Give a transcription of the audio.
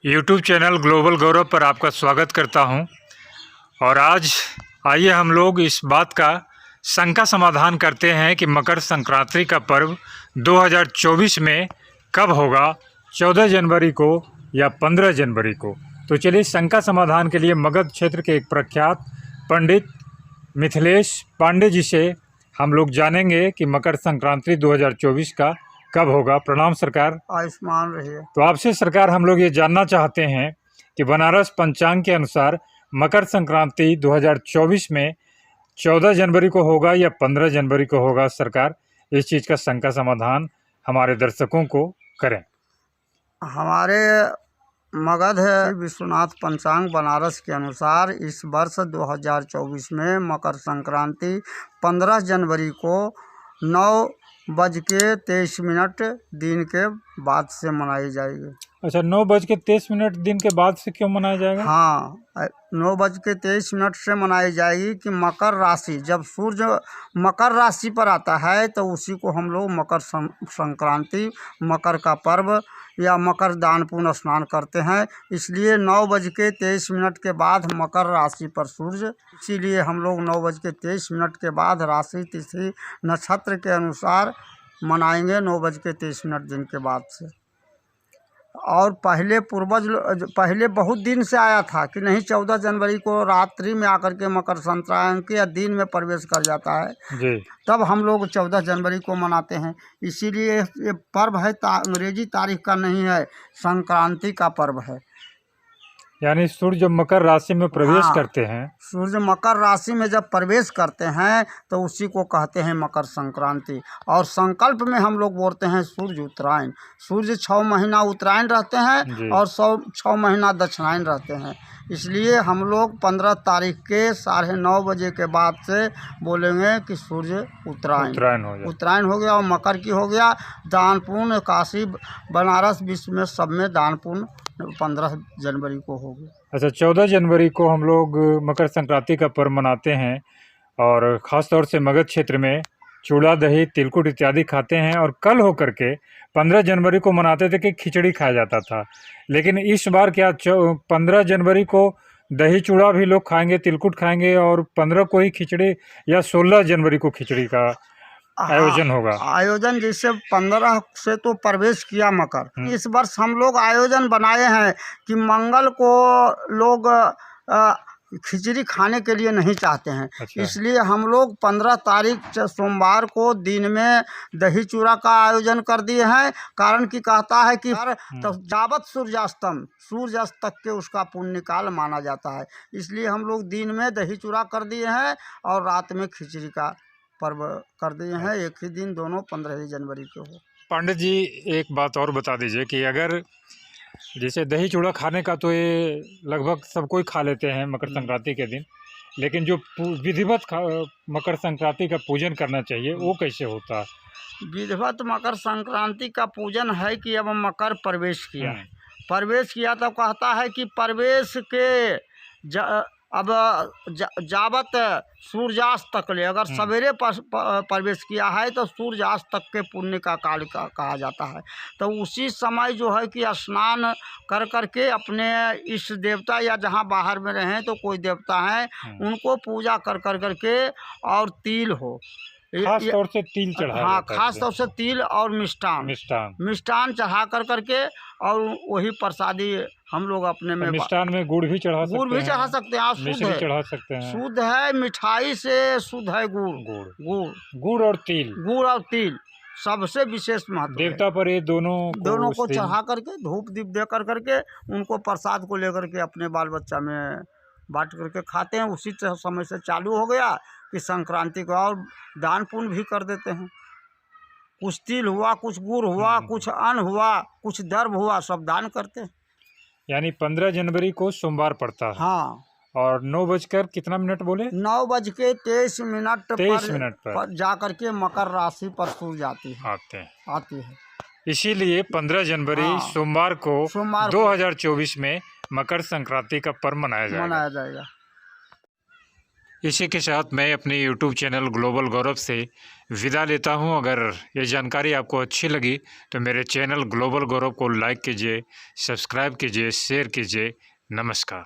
YouTube channel global गौरव पर आपका स्वागत करता हूं। और आज आइए हम लोग इस बात का शंका समाधान करते हैं कि मकर संक्रांति का पर्व 2024 में कब होगा, 14 जनवरी को या 15 जनवरी को। तो चलिए शंका समाधान के लिए मगध क्षेत्र के एक प्रख्यात पंडित मिथिलेश पांडे जी से हम लोग जानेंगे कि मकर संक्रांति 2024 का कब होगा। प्रणाम सरकार। आयुष्मान रहिए। तो आपसे सरकार हम लोग ये जानना चाहते हैं कि बनारस पंचांग के अनुसार मकर संक्रांति 2024 में 14 जनवरी को होगा या 15 जनवरी को होगा। सरकार इस चीज़ का शंका समाधान हमारे दर्शकों को करें। हमारे मगध विश्वनाथ पंचांग बनारस के अनुसार इस वर्ष 2024 में मकर संक्रांति 15 जनवरी को 9:23 दिन के बाद से मनाई जाएगी। अच्छा, 9:23 दिन के बाद से क्यों मनाया जाएगा? हाँ, 9:23 से मनाई जाएगी कि मकर राशि, जब सूर्य मकर राशि पर आता है तो उसी को हम लोग मकर संक्रांति, मकर का पर्व या मकर दान पुण्य स्नान करते हैं। इसलिए 9:23 के बाद मकर राशि पर सूर्य, इसीलिए हम लोग 9:23 के बाद राशि तिथि नक्षत्र के अनुसार मनाएंगे 9:23 दिन के बाद से। और पहले बहुत दिन से आया था कि नहीं, 14 जनवरी को रात्रि में आकर के मकर संक्रांति या दिन में प्रवेश कर जाता है जी। तब हम लोग 14 जनवरी को मनाते हैं। इसीलिए ये पर्व है, अंग्रेजी तारीख का नहीं है, संक्रांति का पर्व है। यानी सूर्य जब मकर राशि में प्रवेश करते हैं, सूर्य मकर राशि में जब प्रवेश करते हैं तो उसी को कहते हैं मकर संक्रांति। और संकल्प में हम लोग बोलते हैं सूर्य उत्तरायण। सूर्य 6 महीना उत्तरायण रहते हैं और 6 महीना दक्षिणायन रहते हैं। इसलिए हम लोग 15 तारीख के 9:30 बजे के बाद से बोलेंगे कि सूर्य उत्तरायण हो गया। और मकर की हो गया दान पुण्य। काशी बनारस विश्व में सब में दान पुण्य 15 जनवरी को होगी। अच्छा, 14 जनवरी को हम लोग मकर संक्रांति का पर्व मनाते हैं और ख़ास तौर से मगध क्षेत्र में चूड़ा, दही, तिलकुट इत्यादि खाते हैं। और कल होकर के 15 जनवरी को मनाते थे कि खिचड़ी खाया जाता था, लेकिन इस बार क्या 15 जनवरी को दही चूड़ा भी लोग खाएंगे, तिलकुट खाएंगे और 15 को ही खिचड़ी, या 16 जनवरी को खिचड़ी का आयोजन होगा? आयोजन जैसे 15 से तो प्रवेश किया मकर, इस वर्ष हम लोग आयोजन बनाए हैं कि मंगल को लोग खिचड़ी खाने के लिए नहीं चाहते हैं। अच्छा। इसलिए हम लोग 15 तारीख सोमवार को दिन में दही चूड़ा का आयोजन कर दिए हैं। कारण कि कहता है कि तो जावत सूर्यास्त तक के उसका पुण्य काल माना जाता है। इसलिए हम लोग दिन में दही चूड़ा कर दिए हैं और रात में खिचड़ी का पर्व कर दिए हैं। एक ही दिन दोनों 15 जनवरी को हो। पंडित जी, एक बात और बता दीजिए कि अगर जैसे दही चूड़ा खाने का तो ये लगभग सब कोई खा लेते हैं मकर संक्रांति के दिन, लेकिन जो विधिवत मकर संक्रांति का पूजन करना चाहिए वो कैसे होता है? विधिवत मकर संक्रांति का पूजन है कि अब मकर प्रवेश किया तो कहता है कि प्रवेश के जावत सूर्यास्त तक ले, अगर सवेरे प्रवेश किया है तो सूर्यास्त तक के पुण्य का काल कहा जाता है। तो उसी समय जो है कि स्नान कर करके अपने इष्ट देवता या जहाँ बाहर में रहें तो कोई देवता है उनको पूजा कर करके और तिल हो, खास तौर से तिल चढ़ा। हाँ, खास तौर से तिल और मिष्टान चढ़ा करके और वही प्रसादी हम लोग अपने में। मिष्टान में गुड़ भी चढ़ा सकते हैं। मिश्री चढ़ा सकते हैं। शुद्ध है, मिठाई से शुद्ध है गुड़ और तिल सबसे विशेष महत्व। देवता पर ये दोनों को चढ़ा करके धूप दीप दे करके उनको प्रसाद को लेकर के अपने बाल बच्चा में बांट करके खाते हैं। उसी समय से चालू हो गया कि संक्रांति को और दान पुण्य भी कर देते हैं। कुछ तिल हुआ, कुछ गुड़ हुआ, कुछ अन्न हुआ, कुछ दर्भ हुआ, सब दान करते हैं। यानी 15 जनवरी को सोमवार पड़ता है। हाँ। और 9 कितना मिनट बोले? 9:23 पर जा करके मकर राशि पर सूर्य आती है। इसीलिए 15 जनवरी सोमवार को 2024 में मकर संक्रांति का पर्व मनाया जाएगा। इसी के साथ मैं अपने YouTube चैनल ग्लोबल गौरव से विदा लेता हूं। अगर ये जानकारी आपको अच्छी लगी तो मेरे चैनल ग्लोबल गौरव को लाइक कीजिए, सब्सक्राइब कीजिए, शेयर कीजिए। नमस्कार।